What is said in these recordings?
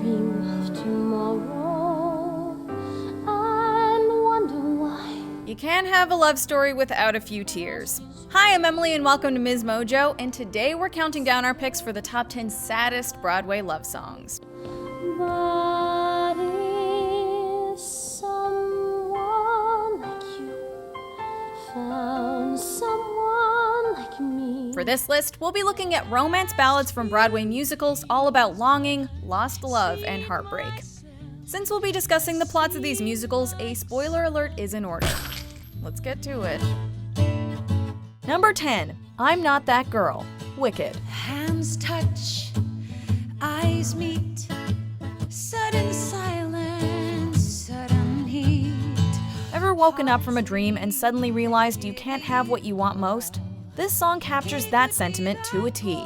dream of tomorrow and wonder why. You can't have a love story without a few tears. Hi, I'm Emily and welcome to MsMojo, and today we're counting down our picks for the top 10 saddest Broadway love songs. But is someone like you found someone like me? For this list, we'll be looking at romance ballads from Broadway musicals all about longing, lost love, and heartbreak. Since we'll be discussing the plots of these musicals, a spoiler alert is in order. Let's get to it. Number 10, I'm Not That Girl, Wicked. Hands touch, eyes meet, sudden silence, sudden heat. Ever woken up from a dream and suddenly realized you can't have what you want most? This song captures that sentiment to a T.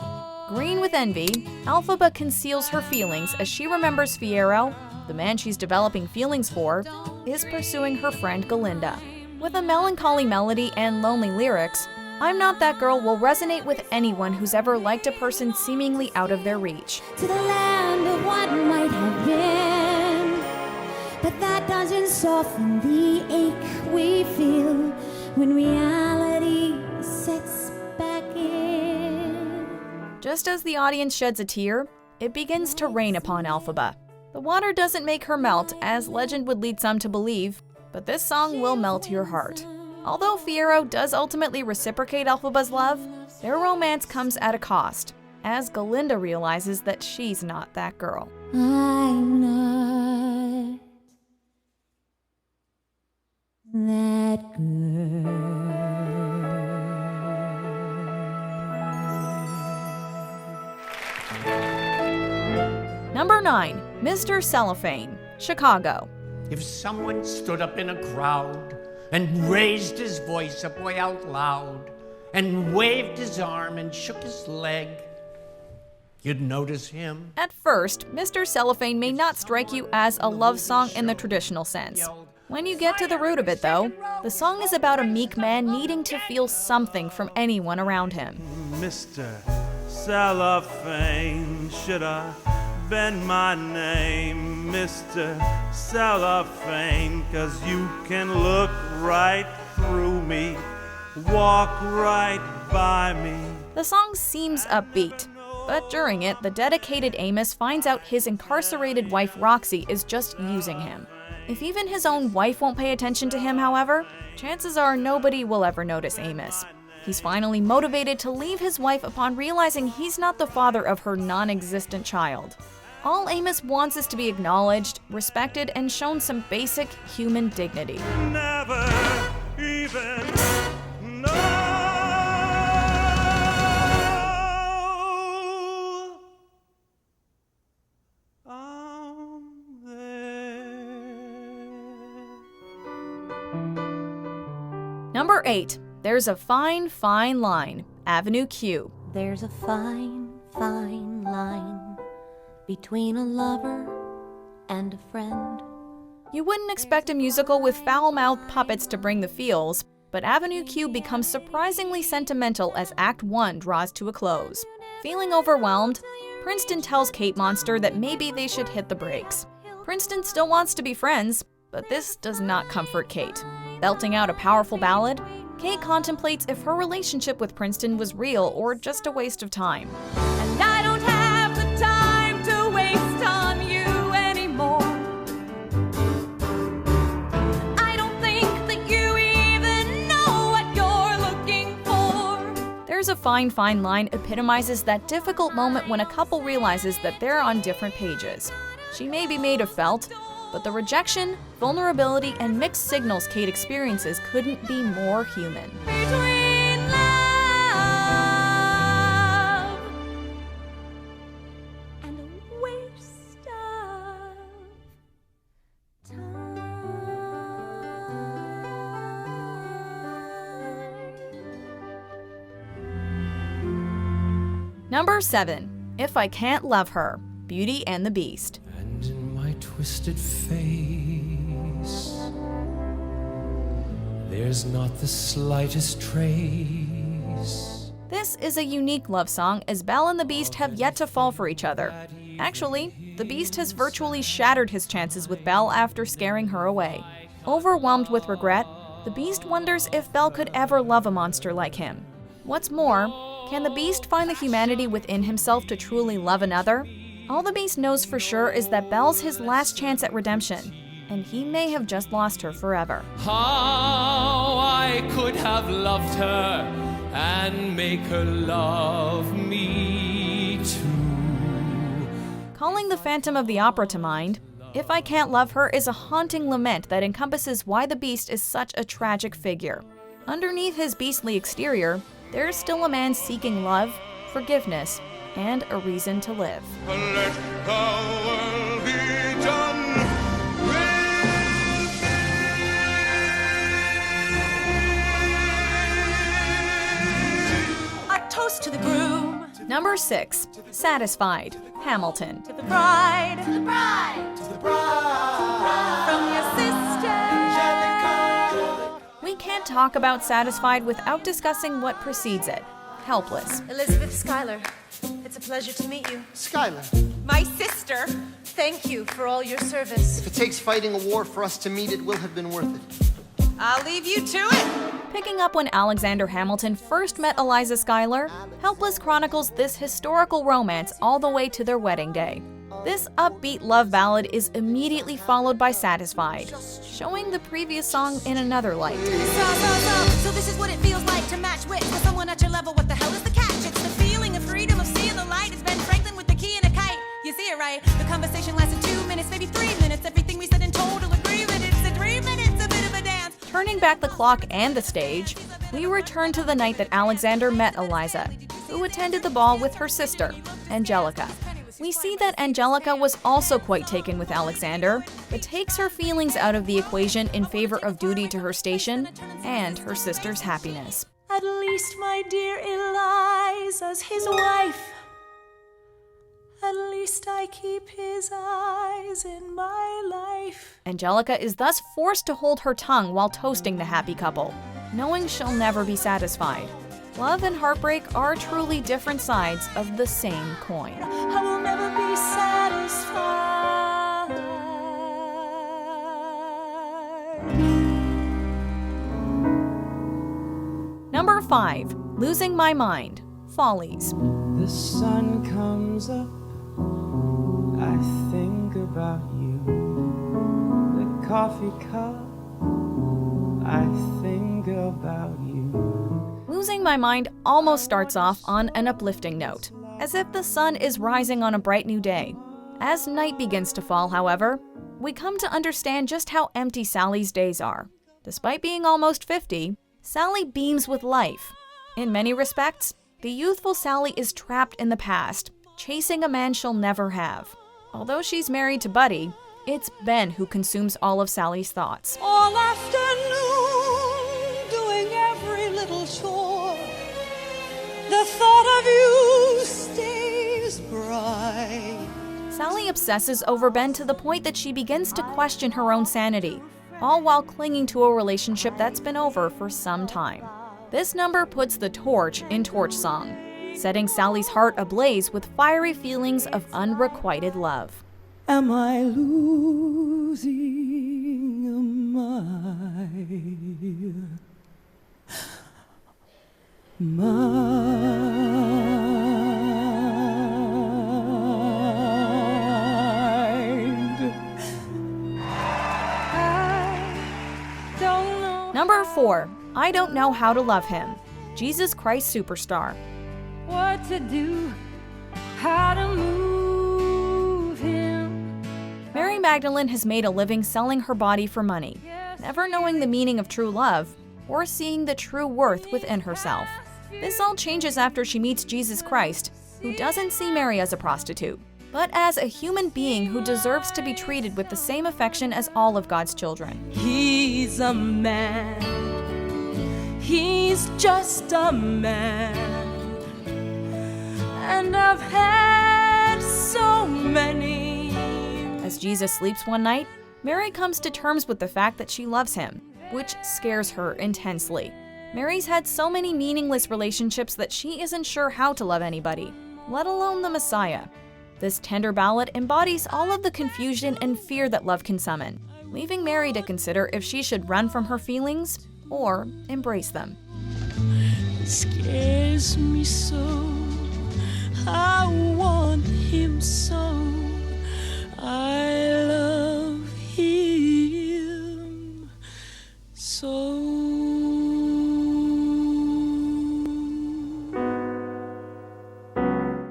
Green with envy, Elphaba conceals her feelings as she remembers Fiyero, the man she's developing feelings for, is pursuing her friend Galinda. With a melancholy melody and lonely lyrics, I'm Not That Girl will resonate with anyone who's ever liked a person seemingly out of their reach. To the land of what might have been, but that doesn't soften the ache we feel when reality sets back in. Just as the audience sheds a tear, it begins to rain upon Elphaba. The water doesn't make her melt, as legend would lead some to believe, but this song will melt your heart. Although Fiyero does ultimately reciprocate Elphaba's love, their romance comes at a cost, as Galinda realizes that she's not that girl. I'm not that girl. Number 9, Mr. Cellophane, Chicago. If someone stood up in a crowd and raised his voice up way out loud and waved his arm and shook his leg, you'd notice him. At first, Mr. Cellophane may not strike you as a love song in the traditional sense. When you get to the root of it, though, the song is about a meek man needing to feel something from anyone around him. Mr. Cellophane, should I bend my name, Mr. Cellophane, 'cause you can look right through me, walk right by me. The song seems upbeat, but during it, the dedicated Amos finds out his incarcerated wife Roxy is just using him. If even his own wife won't pay attention to him, however, chances are nobody will ever notice Amos. He's finally motivated to leave his wife upon realizing he's not the father of her non-existent child. All Amos wants is to be acknowledged, respected, and shown some basic human dignity. Never even know I'm there. Number 8, There's a Fine, Fine Line, Avenue Q. There's a fine, fine line between a lover and a friend. You wouldn't expect a musical with foul-mouthed puppets to bring the feels, but Avenue Q becomes surprisingly sentimental as Act 1 draws to a close. Feeling overwhelmed, Princeton tells Kate Monster that maybe they should hit the brakes. Princeton still wants to be friends, but this does not comfort Kate. Belting out a powerful ballad, Kate contemplates if her relationship with Princeton was real or just a waste of time. And I don't have the time to waste on you anymore. I don't think that you even know what you're looking for. There's a Fine, Fine Line epitomizes that difficult moment when a couple realizes that they're on different pages. She may be made of felt, but the rejection, vulnerability, and mixed signals Kate experiences couldn't be more human. Between love and a waste of time. Number 7, If I Can't Love Her, Beauty and the Beast. And in my twisted face, there's not the slightest trace. This is a unique love song, as Belle and the Beast have yet to fall for each other. Actually, the Beast has virtually shattered his chances with Belle after scaring her away. Overwhelmed with regret, the Beast wonders if Belle could ever love a monster like him. What's more, can the Beast find the humanity within himself to truly love another? All the Beast knows for sure is that Belle's his last chance at redemption, and he may have just lost her forever. How I could have loved her and make her love me too. Calling the Phantom of the Opera to mind, If I Can't Love Her is a haunting lament that encompasses why the Beast is such a tragic figure. Underneath his beastly exterior, there is still a man seeking love, forgiveness, and a reason to live. Let the world be done. A toast to the groom, Number 6. Satisfied, Hamilton. to the bride, to the bride, to the bride, from your sister. We can't talk about Satisfied without discussing what precedes it. Helpless. Elizabeth Schuyler, it's a pleasure to meet you. Skylar, My sister, thank you for all your service. if it takes fighting a war for us to meet, it will have been worth it. I'll leave you to it. Picking up when Alexander Hamilton first met Eliza Schuyler, Helpless chronicles this historical romance all the way to their wedding day. This upbeat love ballad is immediately followed by Satisfied, showing the previous song in another light. So this is what it feels like to match wits with someone at your level. What the hell is the catch? It's the feeling of freedom of seeing the light. It's Ben Franklin with the key and a kite. You see it right? The conversation lasted 2 minutes, maybe 3 minutes. Everything we said in total agreement. It's a 3 minutes, a bit of a dance. Turning back the clock and the stage, we return to the night that Alexander met Eliza, who attended the ball with her sister, Angelica. We see that Angelica was also quite taken with Alexander, but takes her feelings out of the equation in favor of duty to her station and her sister's happiness. At least, my dear Eliza's his wife. At least I keep his eyes in my life. Angelica is thus forced to hold her tongue while toasting the happy couple, knowing she'll never be satisfied. Love and heartbreak are truly different sides of the same coin. I will never be satisfied. Number 5. Losing My Mind, Follies. The sun comes up, I think about you. The coffee cup, I think about you. Losing My Mind almost starts off on an uplifting note, as if the sun is rising on a bright new day. As night begins to fall, however, we come to understand just how empty Sally's days are. Despite being almost 50, Sally beams with life. In many respects, the youthful Sally is trapped in the past, chasing a man she'll never have. Although she's married to Buddy, it's Ben who consumes all of Sally's thoughts. All afternoon, doing every little chore. The thought of you stays bright. Sally obsesses over Ben to the point that she begins to question her own sanity, all while clinging to a relationship that's been over for some time. This number puts the torch in Torch Song, setting Sally's heart ablaze with fiery feelings of unrequited love. Am I losing my mind? Number 4. I Don't Know How to Love Him, Jesus Christ Superstar. What to do, how to move him. Mary Magdalene has made a living selling her body for money, never knowing the meaning of true love or seeing the true worth within herself. This all changes after she meets Jesus Christ, who doesn't see Mary as a prostitute, but as a human being who deserves to be treated with the same affection as all of God's children. He's a man. He's just a man. And I've had so many. As Jesus sleeps one night, Mary comes to terms with the fact that she loves him, which scares her intensely. Mary's had so many meaningless relationships that she isn't sure how to love anybody, let alone the Messiah. This tender ballad embodies all of the confusion and fear that love can summon, leaving Mary to consider if she should run from her feelings or embrace them. Scares me so, I want him so, I love him so.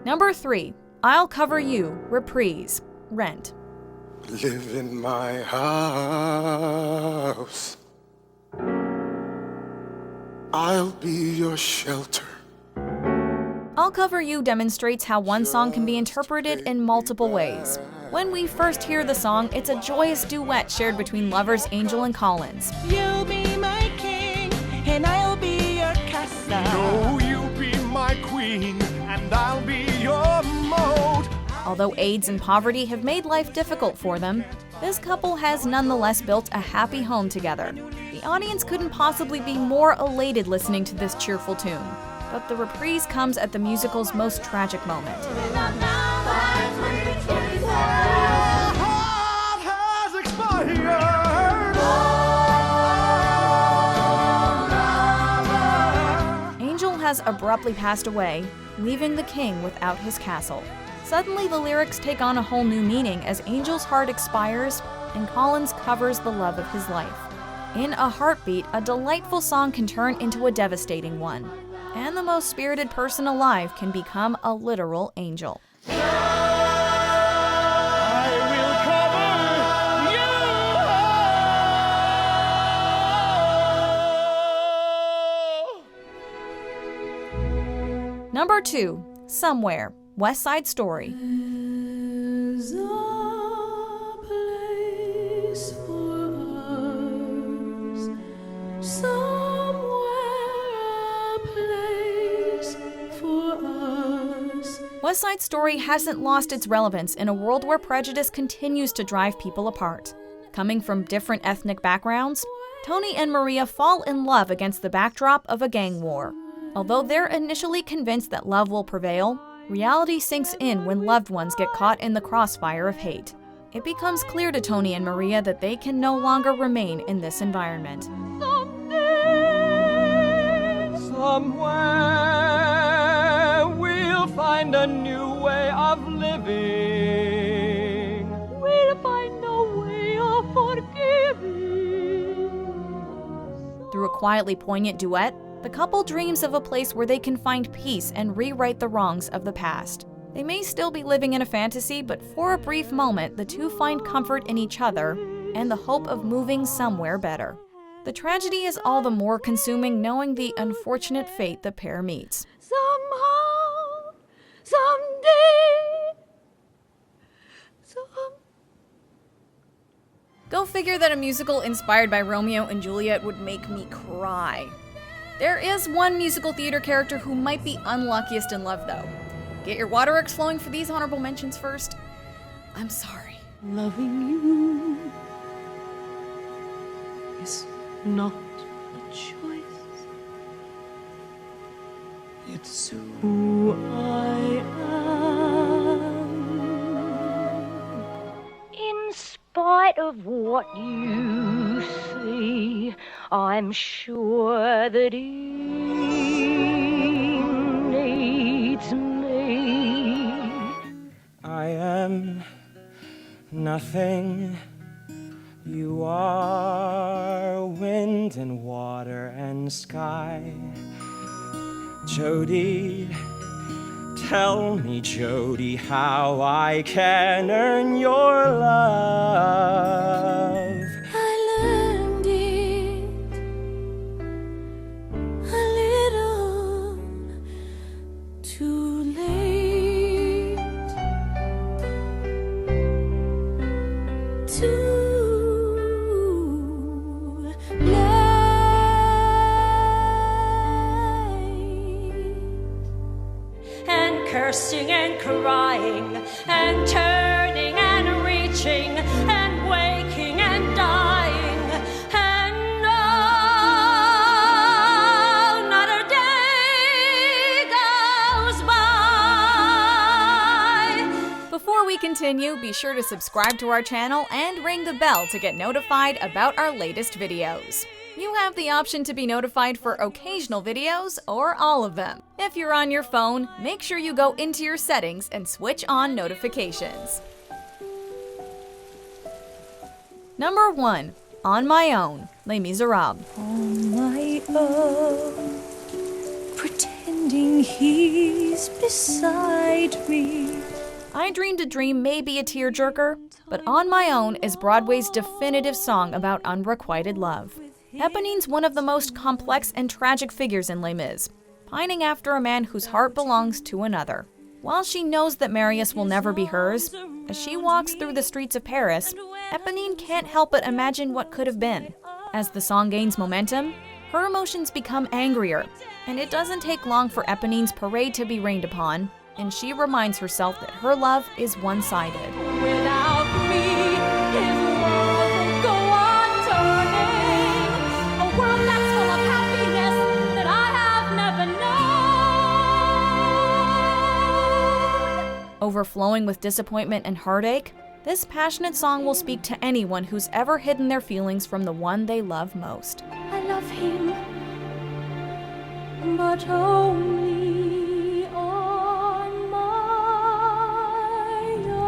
Number 3, I'll Cover You, reprise, Rent. Live in my house, I'll be your shelter. I'll Cover You demonstrates how one song can be interpreted in multiple ways. When we first hear the song, it's a joyous duet shared between lovers Angel and Collins. You'll be my king, and I'll be your casa. No, you be my queen, and I'll be your moat. Although AIDS and poverty have made life difficult for them, this couple has nonetheless built a happy home together. The audience couldn't possibly be more elated listening to this cheerful tune, but the reprise comes at the musical's most tragic moment. Angel has abruptly passed away, leaving the king without his castle. Suddenly, the lyrics take on a whole new meaning as Angel's heart expires and Collins covers the love of his life. In a heartbeat, a delightful song can turn into a devastating one, and the most spirited person alive can become a literal angel. Number 2, Somewhere, Westside Story. There's a place for us, somewhere a place for us. Westside Story hasn't lost its relevance in a world where prejudice continues to drive people apart. Coming from different ethnic backgrounds, Tony and Maria fall in love against the backdrop of a gang war. Although they're initially convinced that love will prevail, reality sinks in when loved ones get caught in the crossfire of hate. It becomes clear to Tony and Maria that they can no longer remain in this environment. Somewhere we'll find a new way of living. We'll find a way of forgiving. Through a quietly poignant duet, the couple dreams of a place where they can find peace and rewrite the wrongs of the past. They may still be living in a fantasy, but for a brief moment, the two find comfort in each other and the hope of moving somewhere better. The tragedy is all the more consuming knowing the unfortunate fate the pair meets. Somehow, someday, Go figure that a musical inspired by Romeo and Juliet would make me cry. There is one musical theater character who might be unluckiest in love, though. Get your waterworks flowing for these honorable mentions first. I'm sorry. Loving you is not a choice. It's who I am. in spite of what you see, I'm sure that he needs me. I am nothing. You are wind and water and sky. Jody, tell me, Jody, how I can earn your love. I learned it a little too late. Too late. And cursing and crying and turning and reaching and waking and continue, be sure to subscribe to our channel and ring the bell to get notified about our latest videos. You have the option to be notified for occasional videos or all of them. If you're on your phone, make sure you go into your settings and switch on notifications. Number 1. On My Own, Les Miserables. On my own, pretending he's beside me. I Dreamed a Dream may be a tearjerker, but On My Own is Broadway's definitive song about unrequited love. Eponine's one of the most complex and tragic figures in Les Mis, pining after a man whose heart belongs to another. While she knows that Marius will never be hers, as she walks through the streets of Paris, Eponine can't help but imagine what could have been. As the song gains momentum, her emotions become angrier, and it doesn't take long for Eponine's parade to be rained upon, and she reminds herself that her love is one-sided. Without me, his world will go on turning. A world that's full of happiness that I have never known. Overflowing with disappointment and heartache, this passionate song will speak to anyone who's ever hidden their feelings from the one they love most. I love him, but only on my own.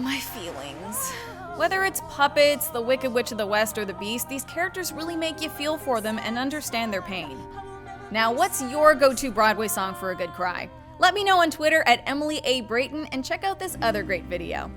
My feelings. Whether it's puppets, the Wicked Witch of the West, or the Beast, these characters really make you feel for them and understand their pain. Now, what's your go-to Broadway song for a good cry? Let me know on Twitter at Emily A. Brayton and check out this other great video.